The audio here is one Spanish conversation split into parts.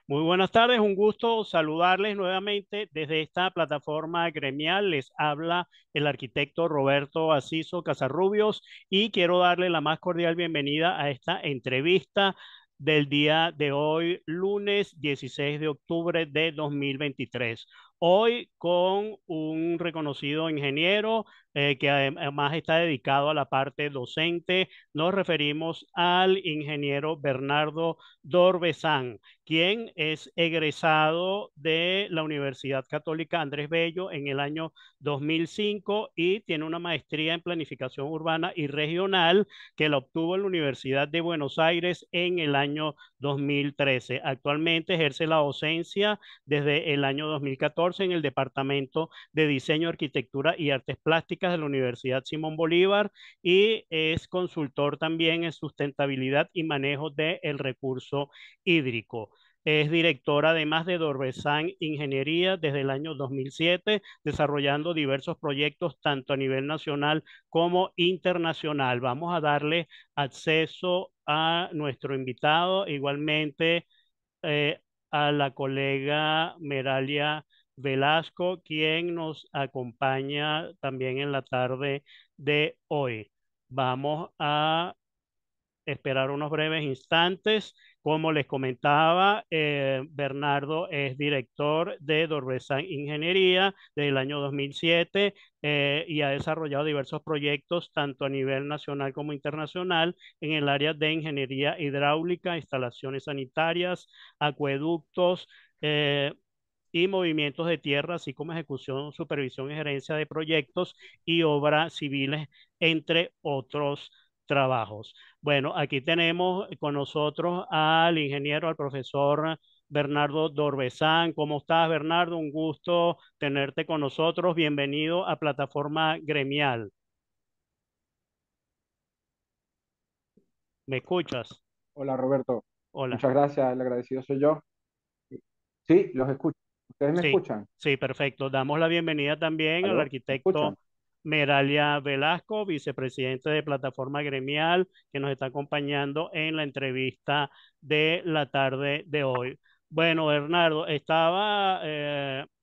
Muy buenas tardes, un gusto saludarles nuevamente desde esta plataforma gremial. Les habla el arquitecto Roberto Asiso Casarrubios y quiero darle la más cordial bienvenida a esta entrevista del día de hoy, lunes 16 de octubre de 2023. Hoy con un reconocido ingeniero que además está dedicado a la parte docente. Nos referimos al ingeniero Bernardo Dorbezán, quien es egresado de la Universidad Católica Andrés Bello en el año 2005 y tiene una maestría en planificación urbana y regional que la obtuvo en la Universidad de Buenos Aires en el año 2013. Actualmente ejerce la docencia desde el año 2014 en el Departamento de Diseño, Arquitectura y Artes Plásticas de la Universidad Simón Bolívar y es consultor también en sustentabilidad y manejo del recurso hídrico. Es directora además de Dorbesan Ingeniería desde el año 2007, desarrollando diversos proyectos tanto a nivel nacional como internacional. Vamos a darle acceso a nuestro invitado, igualmente eh, a la colega Meralia Velasco, quien nos acompaña también en la tarde de hoy. Vamos a esperar unos breves instantes. Como les comentaba, Bernardo es director de Dorbesan Ingeniería desde el año 2007 y ha desarrollado diversos proyectos tanto a nivel nacional como internacional en el área de ingeniería hidráulica, instalaciones sanitarias, acueductos, y movimientos de tierra, así como ejecución, supervisión y gerencia de proyectos y obras civiles, entre otros trabajos. Bueno, aquí tenemos con nosotros al ingeniero, al profesor Bernardo Dorbezán. ¿Cómo estás, Bernardo? Un gusto tenerte con nosotros. Bienvenido a Plataforma Gremial. ¿Me escuchas? Hola Roberto, Hola. muchas gracias, el agradecido soy yo. Sí, los escucho. ¿Ustedes me Sí, escuchan? sí, perfecto. Damos la bienvenida también al ¿Aló? ¿Me escuchan? arquitecto Meralia Velasco, vicepresidente de Plataforma Gremial, que nos está acompañando en la entrevista de la tarde de hoy. Bueno, Bernardo, estaba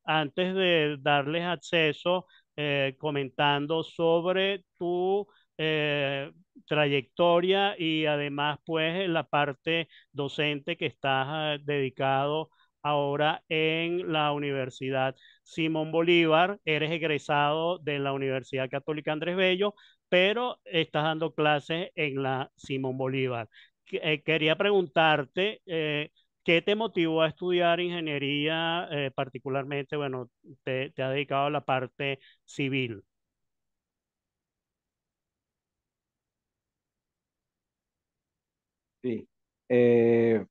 antes de darles acceso comentando sobre tu eh, trayectoria y además pues en la parte docente que estás dedicado ahora en la Universidad Simón Bolívar. Eres egresado de la Universidad Católica Andrés Bello, pero estás dando clases en la Simón Bolívar. Quería preguntarte, ¿qué te motivó a estudiar ingeniería, particularmente, bueno, te has dedicado a la parte civil? Sí. Eh,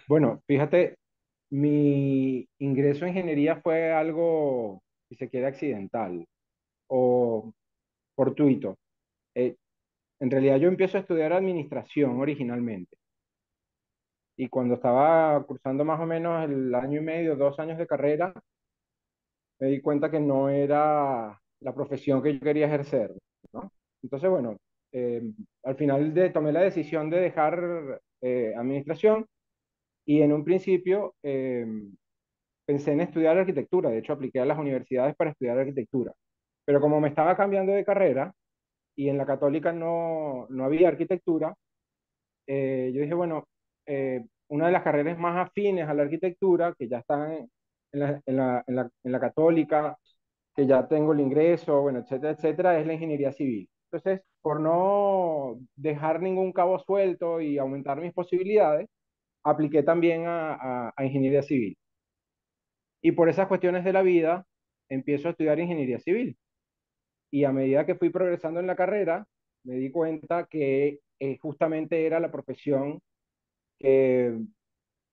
bueno, fíjate, mi ingreso en ingeniería fue algo, si se quiere, accidental o fortuito. Eh, en realidad yo empiezo a estudiar administración originalmente y cuando estaba cursando más o menos el año y medio, 2 años de carrera, me di cuenta que no era la profesión que yo quería ejercer, ¿no? Entonces, bueno, al final tomé la decisión de dejar administración y en un principio pensé en estudiar arquitectura. De hecho, apliqué a las universidades para estudiar arquitectura. Pero como me estaba cambiando de carrera y en la católica no había arquitectura, yo dije, bueno, una de las carreras más afines a la arquitectura, que ya están en la católica, que ya tengo el ingreso, bueno, etcétera, etcétera, es la ingeniería civil. Entonces, por no dejar ningún cabo suelto y aumentar mis posibilidades, apliqué también a ingeniería civil. Y por esas cuestiones de la vida, empiezo a estudiar ingeniería civil. Y a medida que fui progresando en la carrera, me di cuenta que justamente era la profesión que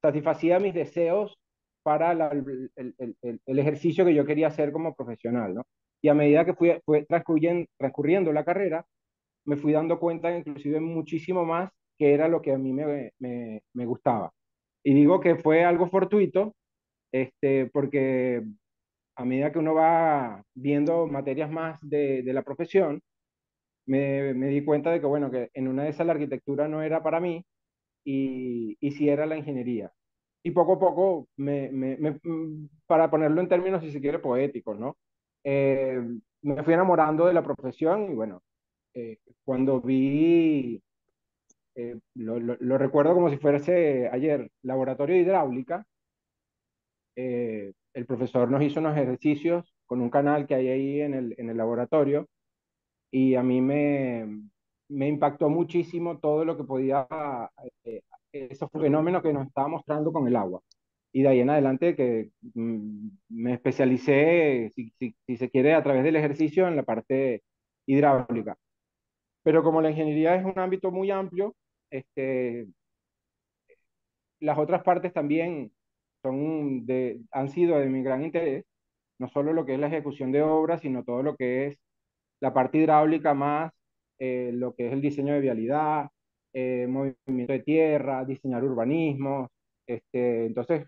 satisfacía mis deseos para el ejercicio que yo quería hacer como profesional, ¿no? Y a medida que fue transcurriendo la carrera, me fui dando cuenta inclusive muchísimo más que era lo que a mí me gustaba. Y digo que fue algo fortuito, porque a medida que uno va viendo materias más de la profesión, me di cuenta de que, bueno, que en una de esas la arquitectura no era para mí y sí era la ingeniería. y poco a poco, para ponerlo en términos, si se quiere, poéticos, ¿no? Eh, Me fui enamorando de la profesión y bueno, cuando vi, lo recuerdo como si fuese ayer, laboratorio de hidráulica, el profesor nos hizo unos ejercicios con un canal que hay ahí en el laboratorio y a mí me impactó muchísimo todo lo que podía, eh, esos fenómenos que nos estaba mostrando con el agua. Y de ahí en adelante que me especialicé, si se quiere, a través del ejercicio en la parte hidráulica. Pero como la ingeniería es un ámbito muy amplio, este, las otras partes también han sido de mi gran interés, no solo lo que es la ejecución de obras, sino todo lo que es la parte hidráulica más lo que es el diseño de vialidad, movimiento de tierra, diseñar urbanismos. Entonces,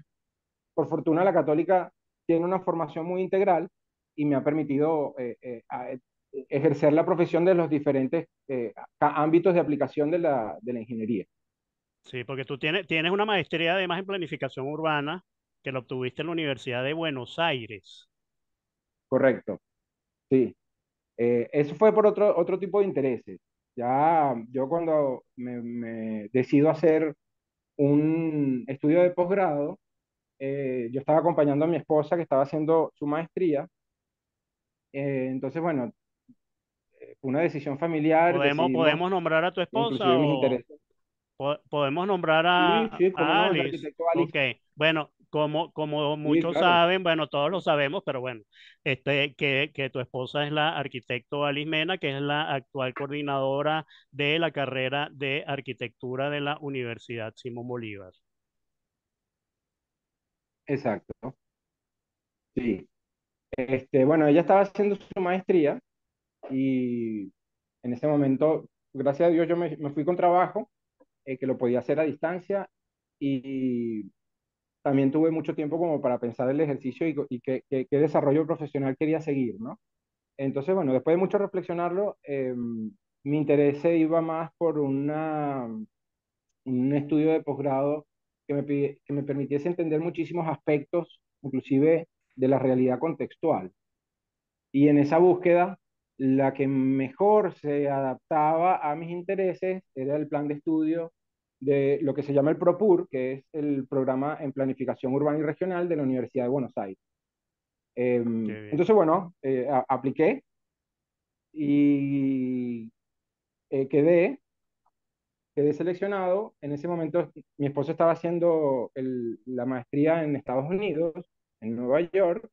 por fortuna, la católica tiene una formación muy integral y me ha permitido ejercer la profesión de los diferentes ámbitos de aplicación de la ingeniería. Sí, porque tú tienes una maestría además en planificación urbana que la obtuviste en la Universidad de Buenos Aires. Correcto, sí. Eso fue por otro tipo de intereses. Ya yo cuando me decido hacer un estudio de posgrado, yo estaba acompañando a mi esposa que estaba haciendo su maestría. Entonces, bueno, fue una decisión familiar, decidimos Podemos nombrar a tu esposa inclusive mis o intereses. podemos nombrar Sí, sí, cómo a no, el Alice? arquitecto Ok, Alice. bueno, como Sí, muchos claro, saben, bueno, todos lo sabemos, pero bueno, que tu esposa es la arquitecto Alice Mena, que es la actual coordinadora de la carrera de arquitectura de la Universidad Simón Bolívar. exacto. Sí. Bueno, ella estaba haciendo su maestría y en ese momento, gracias a Dios, yo me fui con trabajo, que lo podía hacer a distancia y también tuve mucho tiempo como para pensar el ejercicio y qué desarrollo profesional quería seguir, ¿no? Entonces, bueno, después de mucho reflexionarlo, mi interés se iba más por un estudio de posgrado que me permitiese entender muchísimos aspectos, inclusive de la realidad contextual. Y en esa búsqueda, la que mejor se adaptaba a mis intereses era el plan de estudio de lo que se llama el PROPUR, que es el programa en planificación urbana y regional de la Universidad de Buenos Aires. Qué bien. Entonces, bueno, apliqué y quedé, quedé seleccionado. En ese momento mi esposo estaba haciendo la maestría en Estados Unidos, en Nueva York.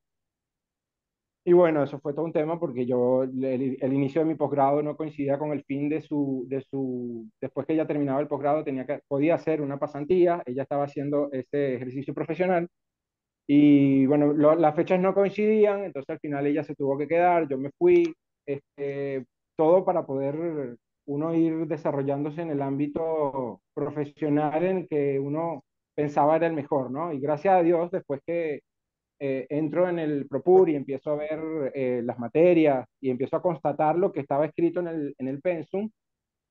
Y bueno, eso fue todo un tema porque el inicio de mi posgrado no coincidía con el fin después que ella terminaba el posgrado, podía hacer una pasantía, ella estaba haciendo ese ejercicio profesional y bueno, las fechas no coincidían, entonces al final ella se tuvo que quedar, yo me fui, todo para poder uno ir desarrollándose en el ámbito profesional en el que uno pensaba era el mejor, ¿no? Y gracias a Dios, después que entro en el Propur y empiezo a ver las materias y empiezo a constatar lo que estaba escrito en el Pensum,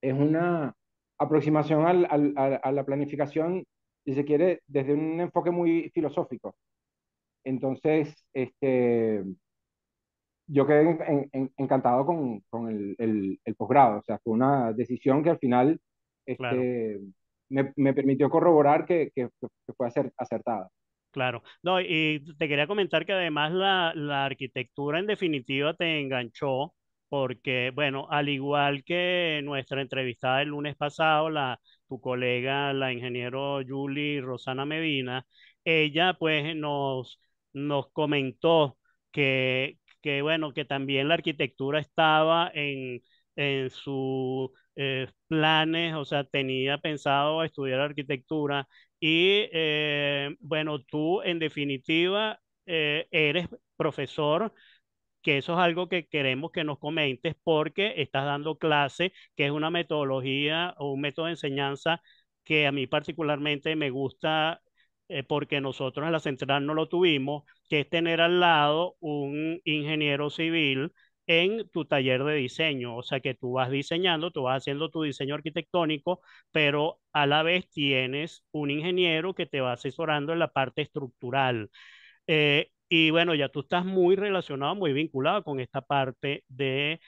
es una aproximación a la planificación, si se quiere, desde un enfoque muy filosófico. Entonces, yo quedé encantado con el posgrado, o sea, fue una decisión que al final Claro. me permitió corroborar que fue acertada. Claro, no, y te quería comentar que además la arquitectura en definitiva te enganchó porque, bueno, al igual que nuestra entrevistada el lunes pasado, tu colega, la ingeniero Julie Rosana Medina, ella pues nos comentó bueno, que también la arquitectura estaba en sus planes, o sea, tenía pensado estudiar arquitectura y bueno, tú en definitiva eres profesor, que eso es algo que queremos que nos comentes porque estás dando clase, que es una metodología o un método de enseñanza que a mí particularmente me gusta porque nosotros en la central no lo tuvimos, que es tener al lado un ingeniero civil en tu taller de diseño. O sea que tú vas diseñando, tú vas haciendo tu diseño arquitectónico, pero a la vez tienes un ingeniero que te va asesorando en la parte estructural. Y bueno, ya tú estás muy relacionado, muy vinculado con esta parte de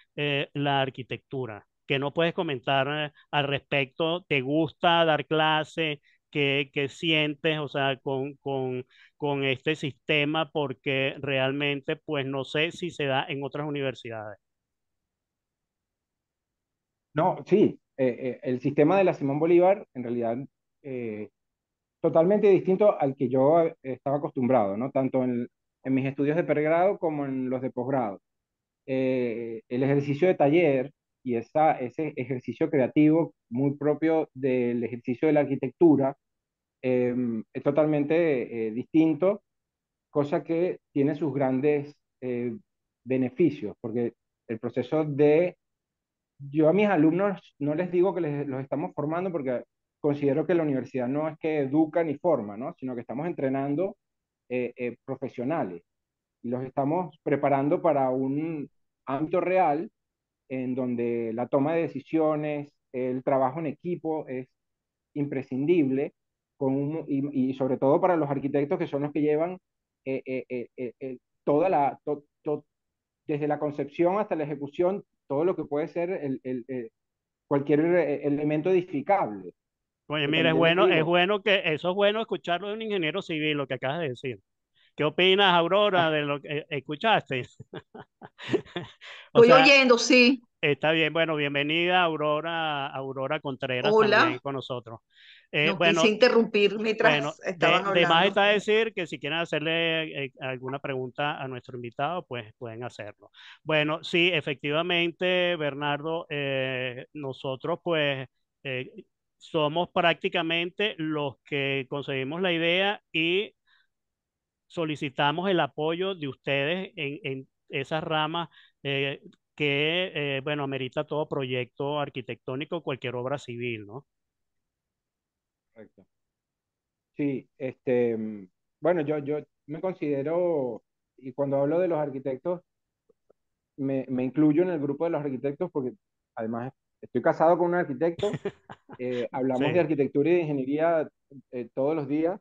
la arquitectura. ¿Qué no puedes comentar al respecto? ¿Te gusta dar clase? ¿Qué sientes, o sea, con este sistema? Porque realmente, pues no sé si se da en otras universidades. No, sí, el sistema de la Simón Bolívar en realidad eh, totalmente distinto al que yo estaba acostumbrado, ¿no? Tanto en mis estudios de pregrado como en los de posgrado. El ejercicio de taller y ese ejercicio creativo muy propio del ejercicio de la arquitectura eh, es totalmente distinto, cosa que tiene sus grandes beneficios, porque el proceso de yo a mis alumnos no les digo que los estamos formando porque considero que la universidad no es que educa ni forma, ¿no? Sino que estamos entrenando profesionales y los estamos preparando para un ámbito real en donde la toma de decisiones, el trabajo en equipo es imprescindible y sobre todo para los arquitectos que son los que llevan toda desde la concepción hasta la ejecución, todo lo que puede ser cualquier elemento edificable. Oye, Que mira, también les es digo, bueno que eso es bueno escucharlo de un ingeniero civil, lo que acabas de decir. ¿Qué opinas, Aurora, de lo que escuchaste? O Estoy sea, oyendo, sí. está bien, bueno, bienvenida Aurora, Aurora Contreras también Hola. con nosotros. No quise Bueno, interrumpir bueno, mientras estaban de más hablando. está decir que si quieren hacerle alguna pregunta a nuestro invitado, pues pueden hacerlo. Bueno, sí, efectivamente, Bernardo, nosotros pues eh, somos prácticamente los que conseguimos la idea y solicitamos el apoyo de ustedes en esas ramas eh, que, bueno, amerita todo proyecto arquitectónico, cualquier obra civil, ¿no? correcto. Sí, bueno, yo me considero, y cuando hablo de los arquitectos, me incluyo en el grupo de los arquitectos porque además estoy casado con un arquitecto, hablamos de Sí. arquitectura y de ingeniería todos los días,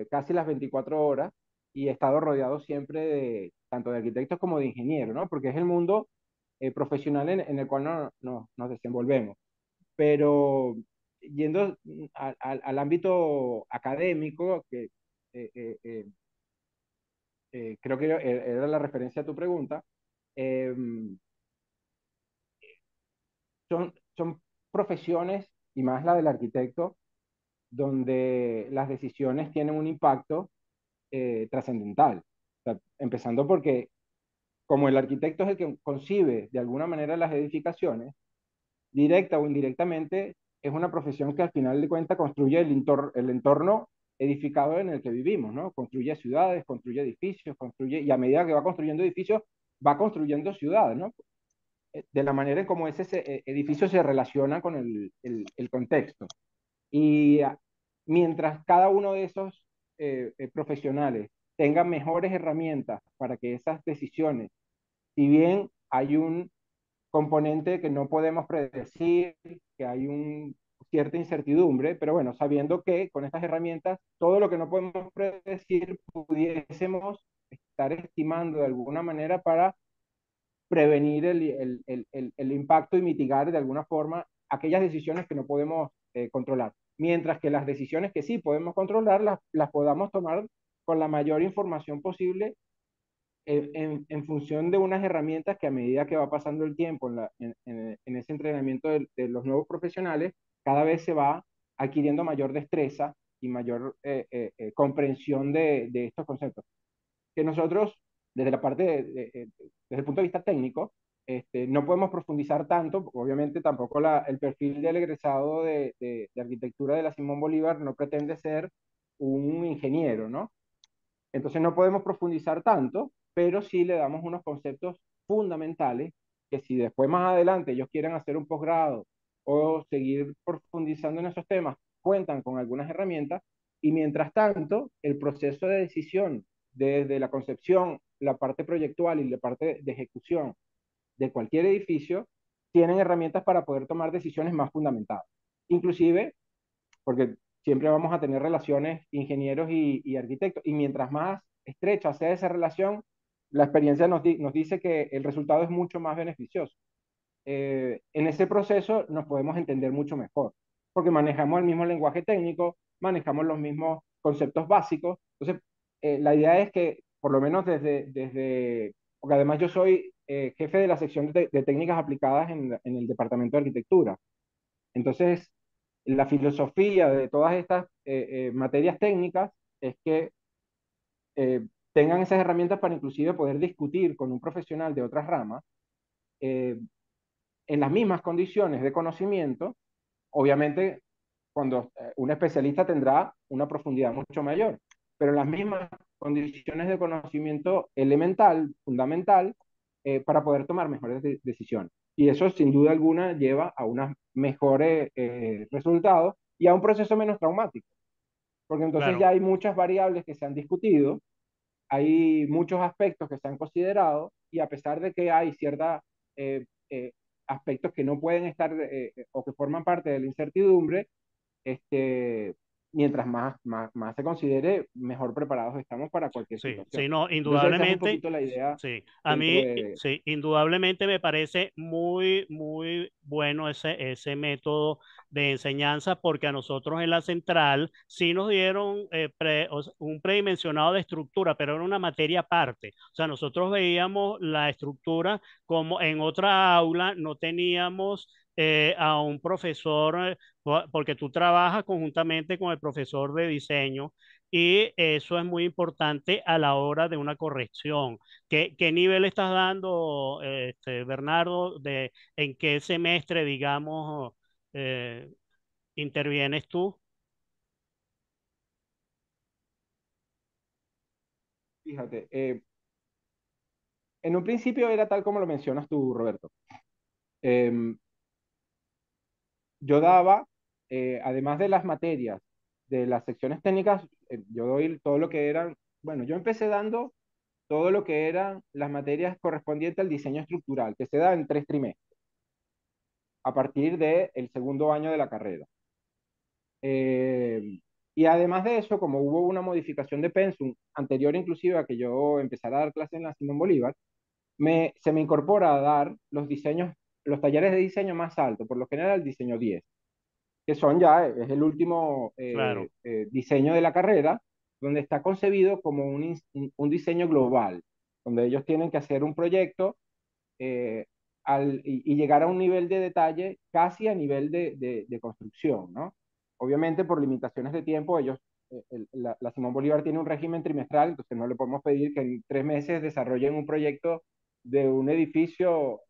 casi las 24 horas, y he estado rodeado siempre de tanto de arquitectos como de ingenieros, ¿no? Porque es el mundo profesional en el cual nos desenvolvemos. Pero yendo al ámbito académico, que eh, eh, eh, creo que era la referencia a tu pregunta, eh, son profesiones, y más la del arquitecto, donde las decisiones tienen un impacto trascendental. O sea, empezando porque como el arquitecto es el que concibe de alguna manera las edificaciones, directa o indirectamente, es una profesión que al final de cuentas construye el entorno edificado en el que vivimos, ¿no? Construye ciudades, construye edificios, construye, y a medida que va construyendo edificios, va construyendo ciudades, ¿no? De la manera en cómo ese edificio se relaciona con el contexto. Y mientras cada uno de esos profesionales tenga mejores herramientas para que esas decisiones, si bien hay un componente que no podemos predecir, que hay cierta incertidumbre, pero bueno, sabiendo que con estas herramientas, todo lo que no podemos predecir, pudiésemos estar estimando de alguna manera para prevenir el impacto y mitigar de alguna forma aquellas decisiones que no podemos controlar. Mientras que las decisiones que sí podemos controlar, las podamos tomar con la mayor información posible en función de unas herramientas que a medida que va pasando el tiempo en ese entrenamiento de los nuevos profesionales, cada vez se va adquiriendo mayor destreza y mayor comprensión de estos conceptos. Que nosotros, desde la parte, desde el punto de vista técnico, no podemos profundizar tanto, obviamente tampoco el perfil del egresado de arquitectura de la Simón Bolívar no pretende ser un ingeniero, ¿no? Entonces no podemos profundizar tanto, pero sí le damos unos conceptos fundamentales que si después más adelante ellos quieren hacer un posgrado o seguir profundizando en esos temas, cuentan con algunas herramientas y mientras tanto el proceso de decisión desde la concepción, la parte proyectual y la parte de ejecución de cualquier edificio, tienen herramientas para poder tomar decisiones más fundamentadas. Inclusive, porque siempre vamos a tener relaciones ingenieros y arquitectos, y mientras más estrecha sea esa relación, la experiencia nos dice que el resultado es mucho más beneficioso. En ese proceso nos podemos entender mucho mejor, porque manejamos el mismo lenguaje técnico, manejamos los mismos conceptos básicos. Entonces, la idea es que, por lo menos porque además yo soy jefe de la sección de técnicas aplicadas en el departamento de arquitectura. Entonces, la filosofía de todas estas materias técnicas es que eh, tengan esas herramientas para inclusive poder discutir con un profesional de otras ramas eh, en las mismas condiciones de conocimiento. Obviamente, cuando un especialista tendrá una profundidad mucho mayor, pero en las mismas condiciones de conocimiento elemental, fundamental, para poder tomar mejores decisiones. Y eso, sin duda alguna, lleva a unos mejores resultados y a un proceso menos traumático, porque entonces Claro. ya hay muchas variables que se han discutido, hay muchos aspectos que se han considerado, y a pesar de que hay ciertos eh, eh, aspectos que no pueden estar o que forman parte de la incertidumbre, este, mientras más se considere, mejor preparados estamos para cualquier Sí, situación. sí, no, Entonces esa es un indudablemente, poquito la idea sí. A dentro mí, de... sí, indudablemente me parece muy, muy bueno ese método de enseñanza porque a nosotros en la central sí nos dieron un predimensionado de estructura, pero era una materia aparte. O sea, nosotros veíamos la estructura como en otra aula, no teníamos a un profesor, porque tú trabajas conjuntamente con el profesor de diseño y eso es muy importante a la hora de una corrección. ¿Qué nivel estás dando, Bernardo? ¿En qué semestre, digamos, eh, intervienes tú? Fíjate, en un principio era tal como lo mencionas tú, Roberto. Em, yo daba, además de las materias, de las secciones técnicas, yo doy todo lo que eran, bueno, yo empecé dando todo lo que eran las materias correspondientes al diseño estructural, que se da en 3 trimestres, a partir del segundo año de la carrera. Eh, y además de eso, como hubo una modificación de pensum anterior inclusive a que yo empezara a dar clases en la Simón Bolívar, se me incorpora a dar los diseños, los talleres de diseño más altos, por lo general el diseño 10, que son ya, es el último Claro. diseño de la carrera, donde está concebido como un diseño global, donde ellos tienen que hacer un proyecto eh, y llegar a un nivel de detalle casi a nivel de construcción, ¿no? Obviamente por limitaciones de tiempo, la Simón Bolívar tiene un régimen trimestral, entonces no le podemos pedir que en 3 meses desarrollen un proyecto de un edificio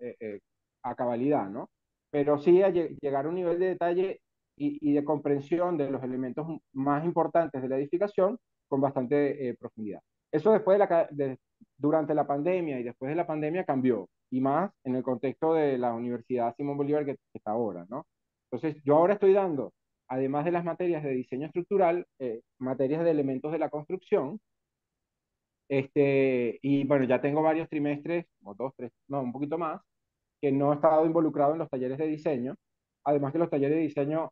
a cabalidad, ¿no? Pero sí a llegar a un nivel de detalle y de comprensión de los elementos más importantes de la edificación con bastante profundidad. Eso durante la pandemia y después de la pandemia cambió, y más en el contexto de la Universidad Simón Bolívar que está ahora, ¿no? Entonces, yo ahora estoy dando, además de las materias de diseño estructural, materias de elementos de la construcción, y bueno, ya tengo varios trimestres, o 2, 3, no, un poquito más, que no he estado involucrado en los talleres de diseño. Además que los talleres de diseño,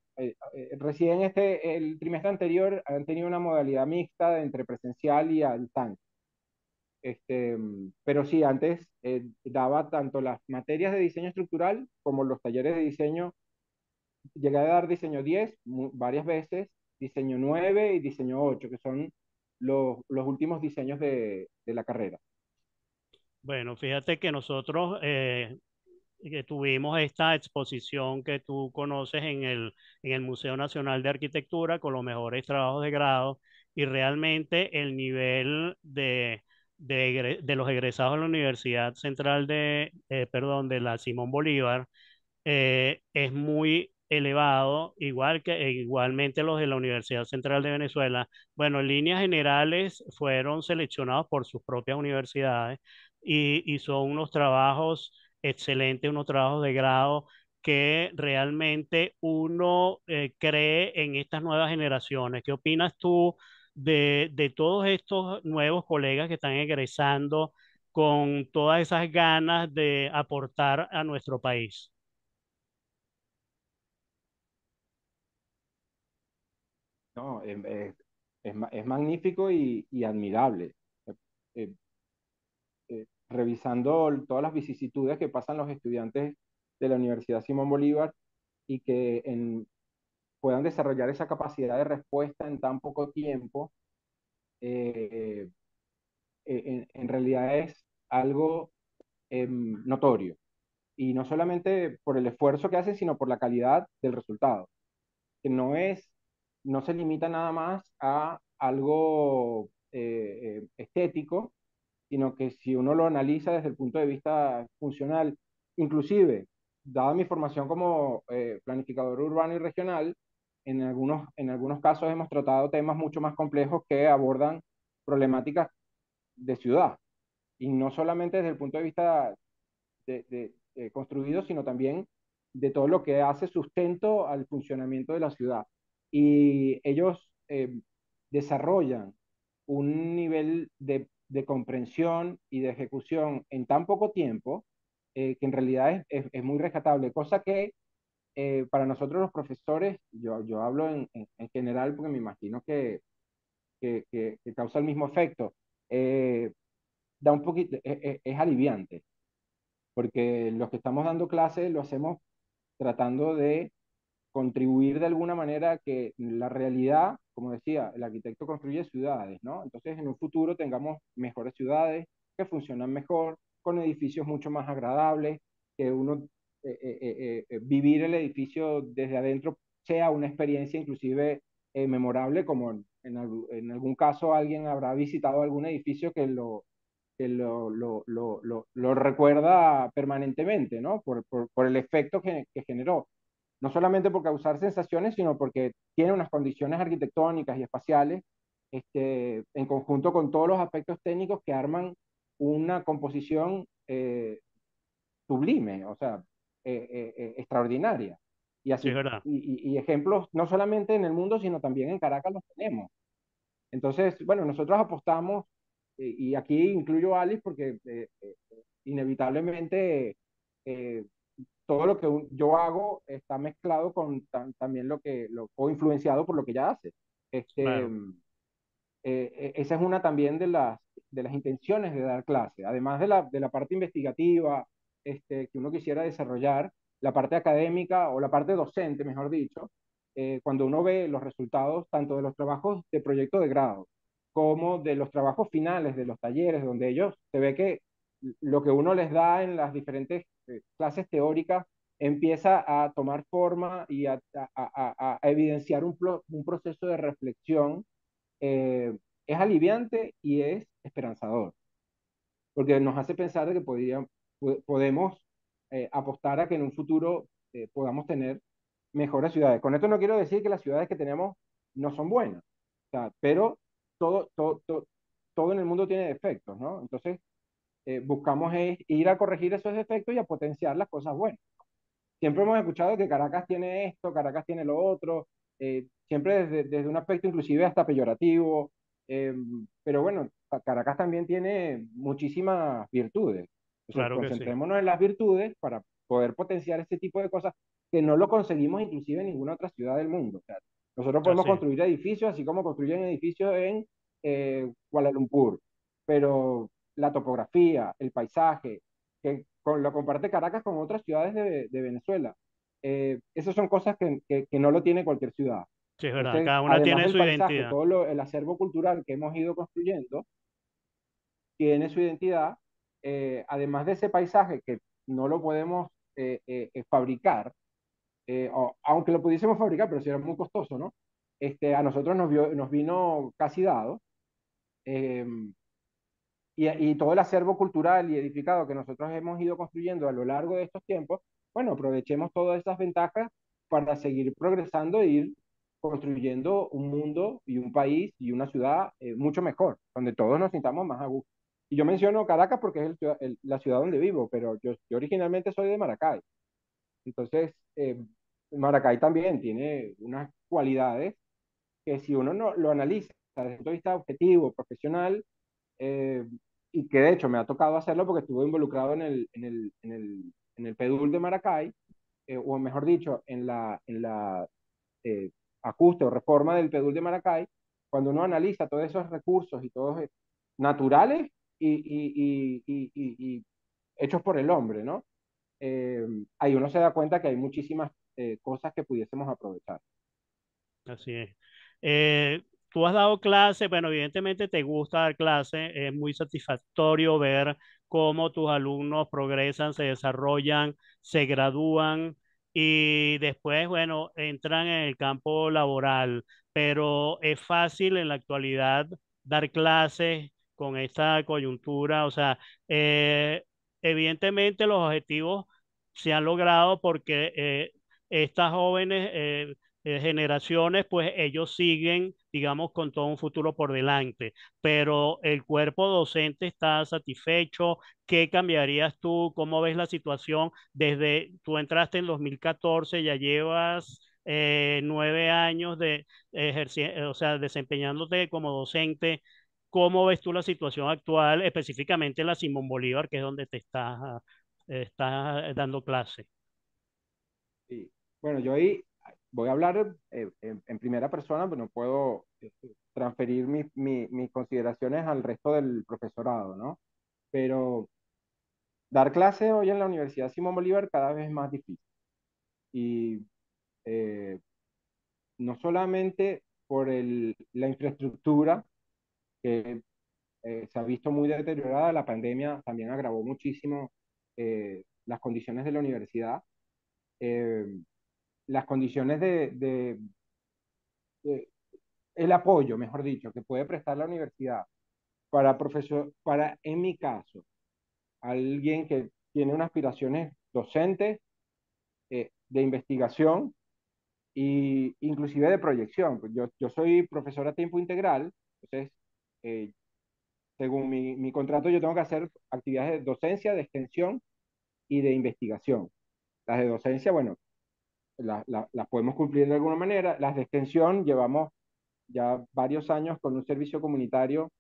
recién el trimestre anterior han tenido una modalidad mixta entre presencial y a distancia. Pero sí, antes daba tanto las materias de diseño estructural como los talleres de diseño. Llegué a dar diseño 10 varias veces, diseño 9 y diseño 8, que son los últimos diseños de la carrera. Bueno, fíjate que nosotros que tuvimos esta exposición que tú conoces en el Museo Nacional de Arquitectura con los mejores trabajos de grado y realmente el nivel de los egresados de la Universidad Central perdón, de la Simón Bolívar es muy elevado, igualmente los de la Universidad Central de Venezuela. Bueno, en líneas generales fueron seleccionados por sus propias universidades y son unos trabajos excelentes, unos trabajos de grado que realmente uno cree en estas nuevas generaciones. ¿Qué opinas tú de todos estos nuevos colegas que están egresando con todas esas ganas de aportar a nuestro país? No, es magnífico y admirable. Eh, Revisando todas las vicisitudes que pasan los estudiantes de la Universidad Simón Bolívar y que puedan desarrollar esa capacidad de respuesta en tan poco tiempo, eh, en realidad es algo notorio. Y no solamente por el esfuerzo que hacen, sino por la calidad del resultado, que no se limita nada más a algo estético, sino que si uno lo analiza desde el punto de vista funcional, inclusive, dada mi formación como planificador urbano y regional, en algunos casos hemos tratado temas mucho más complejos que abordan problemáticas de ciudad, y no solamente desde el punto de vista construido, sino también de todo lo que hace sustento al funcionamiento de la ciudad. Y ellos desarrollan un nivel de comprensión y de ejecución en tan poco tiempo que en realidad es muy rescatable, cosa que para nosotros los profesores, yo hablo en general porque me imagino que causa el mismo efecto, eh, da un poquito, es aliviante, porque los que estamos dando clases lo hacemos tratando de contribuir de alguna manera a que la realidad, como decía, el arquitecto construye ciudades, ¿no? Entonces en un futuro tengamos mejores ciudades que funcionan mejor, con edificios mucho más agradables, que uno vivir el edificio desde adentro sea una experiencia inclusive memorable, como en algún caso alguien habrá visitado algún edificio lo recuerda permanentemente, ¿no? Por el efecto que generó. No solamente por causar sensaciones, sino porque tiene unas condiciones arquitectónicas y espaciales, en conjunto con todos los aspectos técnicos que arman una composición sublime, o sea, extraordinaria. Y Sí, es así, verdad. y ejemplos no solamente en el mundo, sino también en Caracas los tenemos. Entonces, bueno, nosotros apostamos, y aquí incluyo a Alice porque inevitablemente eh, todo lo que yo hago está mezclado con también o influenciado por lo que ella hace. Este, Claro, Esa es una también de las intenciones de dar clase, además de la parte investigativa que uno quisiera desarrollar, la parte académica o la parte docente, mejor dicho, cuando uno ve los resultados tanto de los trabajos de proyecto de grado como de los trabajos finales de los talleres, donde ellos se ve que lo que uno les da en las diferentes clases teóricas empieza a tomar forma y a evidenciar un proceso de reflexión, es aliviante y es esperanzador, porque nos hace pensar de que podemos apostar a que en un futuro podamos tener mejores ciudades. Con esto no quiero decir que las ciudades que tenemos no son buenas, o sea, pero todo, todo, todo, todo en el mundo tiene defectos, ¿no? Entonces, buscamos es ir a corregir esos defectos y a potenciar las cosas buenas. Siempre hemos escuchado que Caracas tiene esto, Caracas tiene lo otro, siempre desde un aspecto inclusive hasta peyorativo, eh, pero bueno, Caracas también tiene muchísimas virtudes. Entonces, claro que sí. concentrémonos en las virtudes para poder potenciar este tipo de cosas que no lo conseguimos inclusive en ninguna otra ciudad del mundo. O sea, nosotros podemos Así es. construir edificios así como construyen edificios en Kuala Lumpur, pero la topografía, el paisaje, que lo comparte Caracas con otras ciudades de Venezuela. Esas son cosas que no lo tiene cualquier ciudad. Sí, es verdad. Entonces, Cada una además tiene del su paisaje, identidad. todo el acervo cultural que hemos ido construyendo tiene su identidad. Además de ese paisaje que no lo podemos fabricar, aunque lo pudiésemos fabricar, pero sería muy costoso, ¿no? A nosotros nos vino casi dado. Eh, y todo el acervo cultural y edificado que nosotros hemos ido construyendo a lo largo de estos tiempos, bueno, aprovechemos todas esas ventajas para seguir progresando e ir construyendo un mundo y un país y una ciudad mucho mejor, donde todos nos sintamos más a gusto. Y yo menciono Caracas porque es la ciudad donde vivo, pero yo originalmente soy de Maracay. Entonces, Maracay también tiene unas cualidades que si uno no lo analiza sea, desde el punto de vista objetivo, profesional, eh, y que de hecho me ha tocado hacerlo porque estuve involucrado en el PEDUL de Maracay, o mejor dicho, en la eh, ajuste o reforma del PEDUL de Maracay, cuando uno analiza todos esos recursos y todos naturales y hechos por el hombre, ¿no? Ahí uno se da cuenta que hay muchísimas cosas que pudiésemos aprovechar. Así es. Tú has dado clase, bueno, evidentemente te gusta dar clase, es muy satisfactorio ver cómo tus alumnos progresan, se desarrollan, se gradúan y después, bueno, entran en el campo laboral, pero es fácil en la actualidad dar clases con esta coyuntura, o sea, evidentemente los objetivos se han logrado porque estas jóvenes generaciones, pues ellos siguen, digamos, con todo un futuro por delante, pero el cuerpo docente está satisfecho. ¿Qué cambiarías tú? ¿Cómo ves la situación? Desde tú entraste en 2014, ya llevas 9 años o sea, desempeñándote como docente. ¿Cómo ves tú la situación actual, específicamente en la Simón Bolívar, que es donde te estás dando clase? Sí. Bueno, yo ahí voy a hablar en primera persona, pero no puedo transferir mis consideraciones al resto del profesorado, ¿no? Pero dar clases hoy en la Universidad Simón Bolívar cada vez es más difícil. Y eh, no solamente por la infraestructura, que se ha visto muy deteriorada, la pandemia también agravó muchísimo las condiciones de la universidad, eh, las condiciones de el apoyo, mejor dicho, que puede prestar la universidad para para, en mi caso, alguien que tiene unas aspiraciones docentes, de investigación e inclusive de proyección. Pues yo soy profesor a tiempo integral, entonces, eh, según mi contrato, yo tengo que hacer actividades de docencia, de extensión y de investigación. Las de docencia, bueno, las podemos cumplir de alguna manera. Las de extensión llevamos ya varios años con un servicio comunitario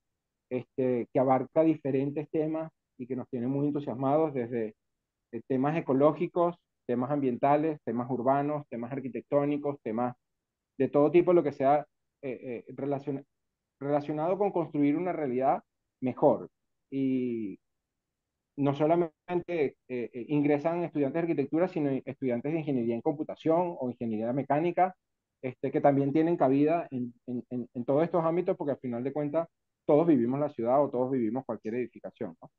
que abarca diferentes temas y que nos tiene muy entusiasmados desde temas ecológicos, temas ambientales, temas urbanos, temas arquitectónicos, temas de todo tipo, lo que sea relacionado con construir una realidad mejor. Y no solamente ingresan estudiantes de arquitectura, sino estudiantes de ingeniería en computación o ingeniería mecánica, que también tienen cabida en todos estos ámbitos, porque al final de cuentas todos vivimos la ciudad o todos vivimos cualquier edificación, ¿no?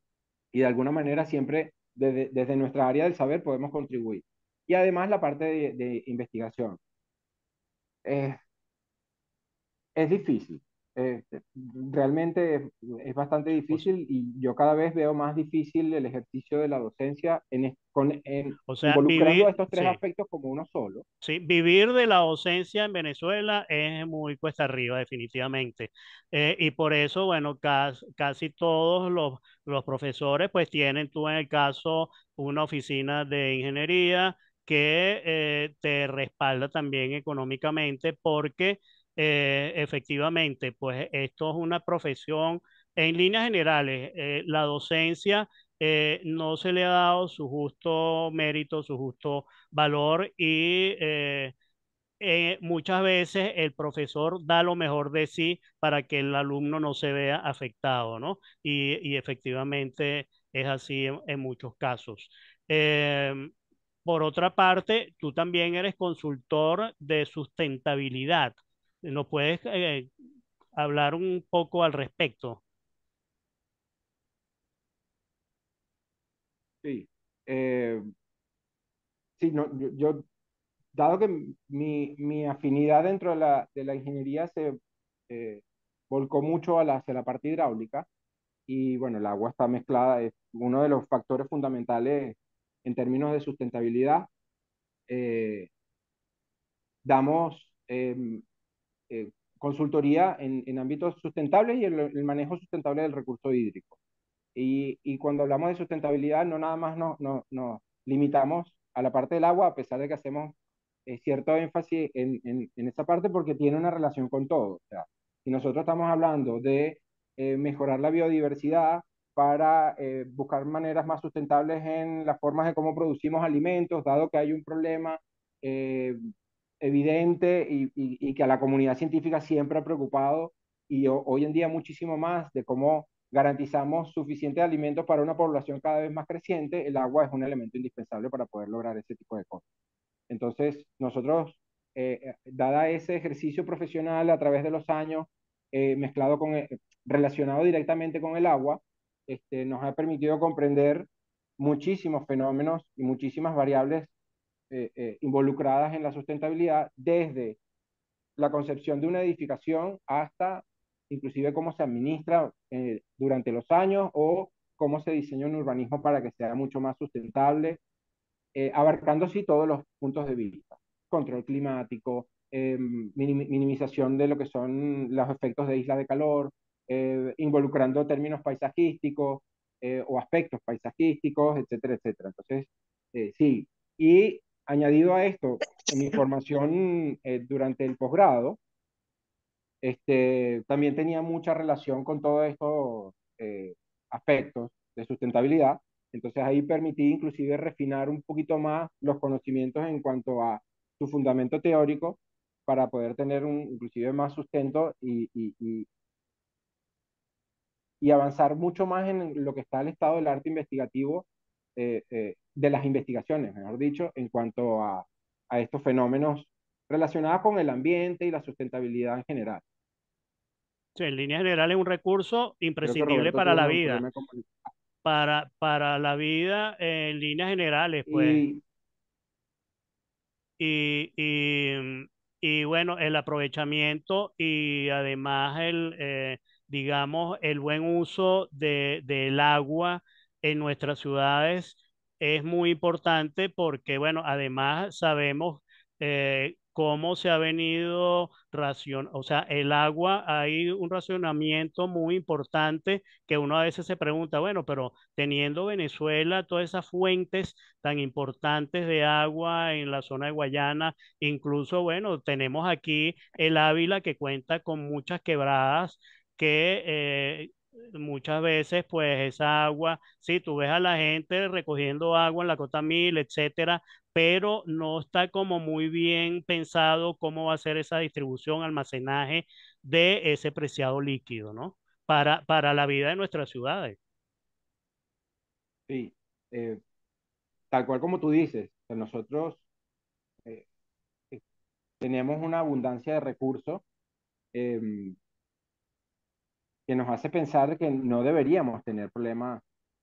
Y de alguna manera siempre desde nuestra área del saber podemos contribuir. Y además la parte de investigación. Eh, es difícil. Eh, realmente es bastante O, difícil y yo cada vez veo más difícil el ejercicio de la docencia o sea, involucrando a estos tres sí. aspectos como uno solo. Sí, vivir de la docencia en Venezuela es muy cuesta arriba, definitivamente. Y por eso, bueno, casi todos los profesores pues tienen tú en el caso una oficina de ingeniería que te respalda también económicamente porque efectivamente pues esto es una profesión en líneas generales. La docencia no se le ha dado su justo mérito, su justo valor y muchas veces el profesor da lo mejor de sí para que el alumno no se vea afectado, ¿no? Y efectivamente es así en muchos casos. Eh, por otra parte, tú también eres consultor de sustentabilidad. ¿Nos puedes hablar un poco al respecto? Sí. Eh, sí, no, dado que mi afinidad dentro de la ingeniería se eh, volcó mucho hacia la parte hidráulica, y bueno, el agua está mezclada, es uno de los factores fundamentales en términos de sustentabilidad. Eh, damos consultoría en ámbitos sustentables y el manejo sustentable del recurso hídrico. Y cuando hablamos de sustentabilidad, no nada más nos limitamos a la parte del agua, a pesar de que hacemos cierto énfasis en esa parte porque tiene una relación con todo. O sea, y nosotros estamos hablando de mejorar la biodiversidad para buscar maneras más sustentables en las formas de cómo producimos alimentos, dado que hay un problema eh, evidente y que a la comunidad científica siempre ha preocupado y hoy en día muchísimo más de cómo garantizamos suficientes alimentos para una población cada vez más creciente, el agua es un elemento indispensable para poder lograr ese tipo de cosas. Entonces, nosotros, dada ese ejercicio profesional a través de los años, mezclado con, relacionado directamente con el agua, nos ha permitido comprender muchísimos fenómenos y muchísimas variables involucradas en la sustentabilidad, desde la concepción de una edificación hasta inclusive cómo se administra durante los años o cómo se diseña un urbanismo para que sea mucho más sustentable, abarcando así todos los puntos de vista. Control climático, minimización de lo que son los efectos de isla de calor, involucrando términos paisajísticos o aspectos paisajísticos, etcétera, etcétera. Entonces, sí. Y añadido a esto, en mi formación durante el posgrado, también tenía mucha relación con todos estos aspectos de sustentabilidad. Entonces ahí permití inclusive refinar un poquito más los conocimientos en cuanto a su fundamento teórico para poder tener inclusive más sustento y avanzar mucho más en lo que está el estado del arte investigativo, de las investigaciones, mejor dicho, en cuanto a estos fenómenos relacionados con el ambiente y la sustentabilidad en general. Sí, en líneas generales es un recurso Creo que imprescindible Roberto para tuvo la un vida. problema de comunicación. Para la vida en líneas generales, pues. Y Y, y bueno, el aprovechamiento y además digamos, el buen uso del agua en nuestras ciudades es muy importante porque, bueno, además sabemos cómo se ha venido o sea, el agua, hay un racionamiento muy importante que uno a veces se pregunta, bueno, pero teniendo Venezuela todas esas fuentes tan importantes de agua en la zona de Guayana. Incluso, bueno, tenemos aquí el Ávila que cuenta con muchas quebradas que muchas veces, pues esa agua, sí, tú ves a la gente recogiendo agua en la Cota Mil, etcétera, pero no está como muy bien pensado cómo va a ser esa distribución, almacenaje de ese preciado líquido, ¿no? Para la vida de nuestras ciudades. sí, eh, tal cual como tú dices, pues nosotros eh, eh, tenemos una abundancia de recursos eh, que nos hace pensar que no deberíamos tener problemas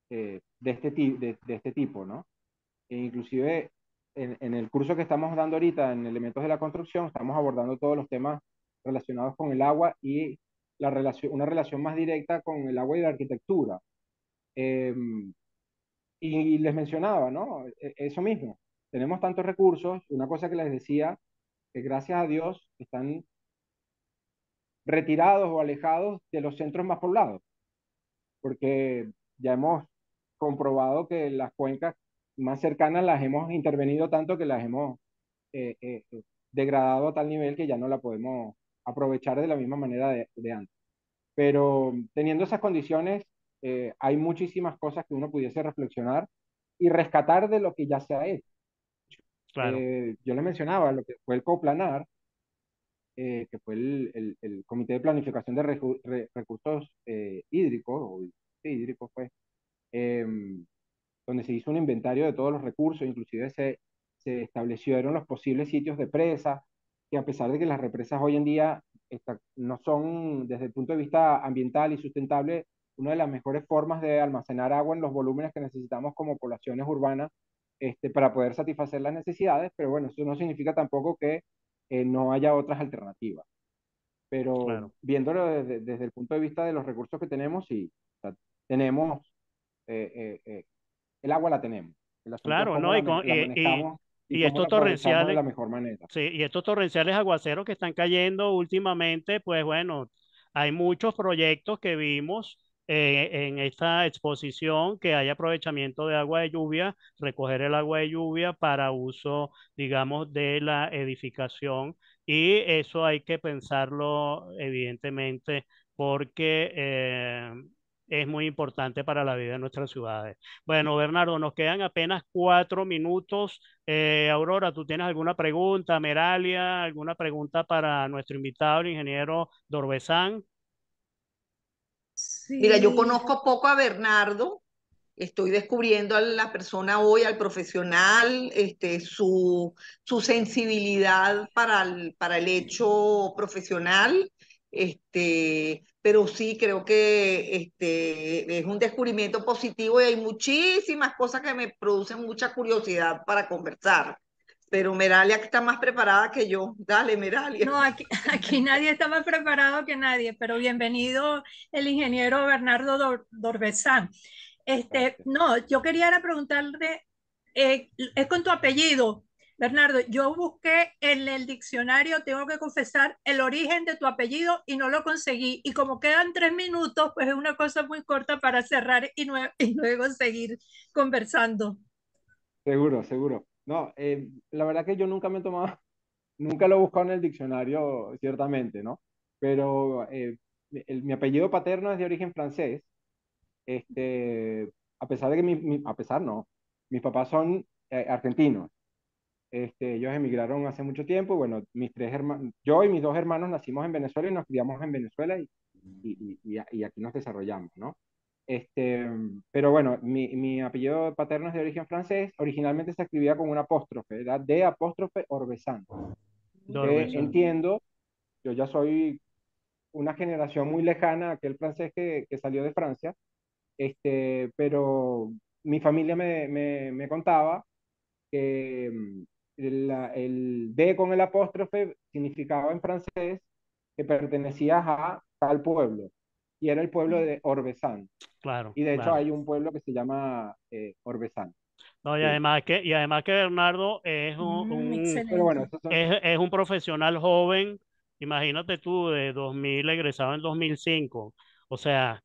de este tipo, ¿no? E inclusive en el curso que estamos dando ahorita en Elementos de la Construcción, estamos abordando todos los temas relacionados con el agua y una relación más directa con el agua y la arquitectura. Eh, y les mencionaba, ¿no? Eso mismo. Tenemos tantos recursos. Una cosa que les decía, que gracias a Dios están retirados o alejados de los centros más poblados, porque ya hemos comprobado que las cuencas más cercanas las hemos intervenido tanto que las hemos eh, eh, degradado a tal nivel que ya no la podemos aprovechar de la misma manera de antes. Pero teniendo esas condiciones, hay muchísimas cosas que uno pudiese reflexionar y rescatar de lo que ya se ha hecho. Claro, Yo le mencionaba lo que fue el coplanar, que fue el Comité de Planificación de Recursos Hídricos, sí, hídricos fue, eh, donde se hizo un inventario de todos los recursos, inclusive se establecieron los posibles sitios de presa, que a pesar de que las represas hoy en día no son, desde el punto de vista ambiental y sustentable, una de las mejores formas de almacenar agua en los volúmenes que necesitamos como poblaciones urbanas, para poder satisfacer las necesidades, pero bueno, eso no significa tampoco que no haya otras alternativas. Pero claro. viéndolo desde el punto de vista de los recursos que tenemos, sí, o sea, tenemos el agua la tenemos. El asunto es Claro, cómo ¿no? la manejamos y Y cómo estos la aprovechamos de torrenciales, la mejor manera. sí, y estos torrenciales aguaceros que están cayendo últimamente, pues bueno, hay muchos proyectos que vimos en esta exposición que hay aprovechamiento de agua de lluvia, recoger el agua de lluvia para uso, digamos, de la edificación y eso hay que pensarlo evidentemente porque es muy importante para la vida de nuestras ciudades. Bueno, Bernardo, nos quedan apenas 4 minutos. Aurora, ¿tú tienes alguna pregunta? Meralia, ¿alguna pregunta para nuestro invitado, el ingeniero Dorbezán? Mira, yo Sí, conozco poco a Bernardo, estoy descubriendo a la persona hoy, al profesional, su sensibilidad para el hecho profesional, pero sí creo que es un descubrimiento positivo y hay muchísimas cosas que me producen mucha curiosidad para conversar. Pero Meralia está más preparada que yo. Dale, Meralia. no, aquí, aquí nadie está más preparado que nadie, pero bienvenido el ingeniero Bernardo Dorbezán. Gracias. No, yo quería era preguntarle, es con tu apellido, Bernardo. Yo busqué en el diccionario, tengo que confesar, el origen de tu apellido y no lo conseguí. Y como quedan 3 minutos, pues es una cosa muy corta para cerrar y luego seguir conversando. Seguro, seguro. No, la verdad que yo nunca me he tomado, nunca lo he buscado en el diccionario, ciertamente, ¿no? Pero mi apellido paterno es de origen francés. A pesar de que a pesar no, mis papás son argentinos. Ellos emigraron hace mucho tiempo. Y bueno, mis 3 hermanos, yo y mis 2 hermanos nacimos en Venezuela y nos criamos en Venezuela y aquí nos desarrollamos, ¿no? Pero bueno, mi apellido paterno es de origen francés. Originalmente se escribía con un apóstrofe, era de apóstrofe Orbezán, que Dorbezán. entiendo, yo ya soy una generación muy lejana a aquel francés que salió de Francia, pero mi familia me contaba que el D con el apóstrofe significaba en francés que pertenecías a tal pueblo, y era el pueblo de Orbezán. Claro, Y de hecho claro. hay un pueblo que se llama Orbezán. No, Sí. y además que Bernardo es Pero bueno, Excelente. esos son, es un profesional joven, imagínate tú, de 2000, egresado en 2005. O sea,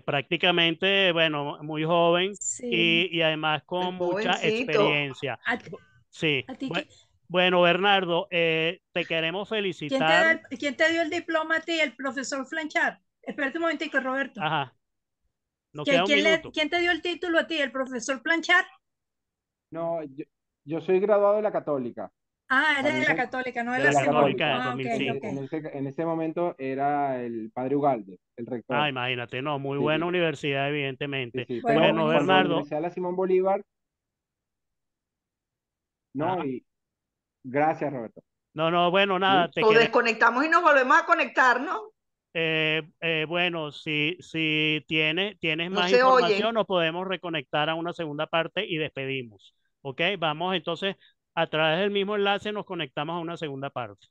prácticamente, bueno, muy joven Sí. y además con Es mucha jovencito. experiencia. ¿A, ti, Sí, a ti bueno, Bernardo, te queremos quién te felicitar. quién te dio el diploma a ti? El profesor Flanchard. Espérate un momentico, Roberto. Ajá, nos queda un minuto. ¿Quién te dio el título a ti? ¿El profesor Planchard? no, yo soy graduado de la Católica. Ah, eres de la Ahorita Católica, no de De la la de la Simón. Católica de Católica. Ah, ok, ok. 2005. En ese momento era el padre Ugalde, el Ah, rector. imagínate, no, muy buena Sí, universidad, sí, evidentemente. sí. Bueno, Pero Bueno, cuando buenísimo. Bernardo, ingresé a la Simón Bolívar, no, ajá. y gracias, Roberto. No, no, bueno, nada, ¿Sí? te O queremos. desconectamos y nos volvemos a conectar, ¿no? Bueno, si tienes No más se información, oye. nos podemos reconectar a una segunda parte y despedimos. ¿Ok? Vamos entonces, a través del mismo enlace nos conectamos a una segunda parte.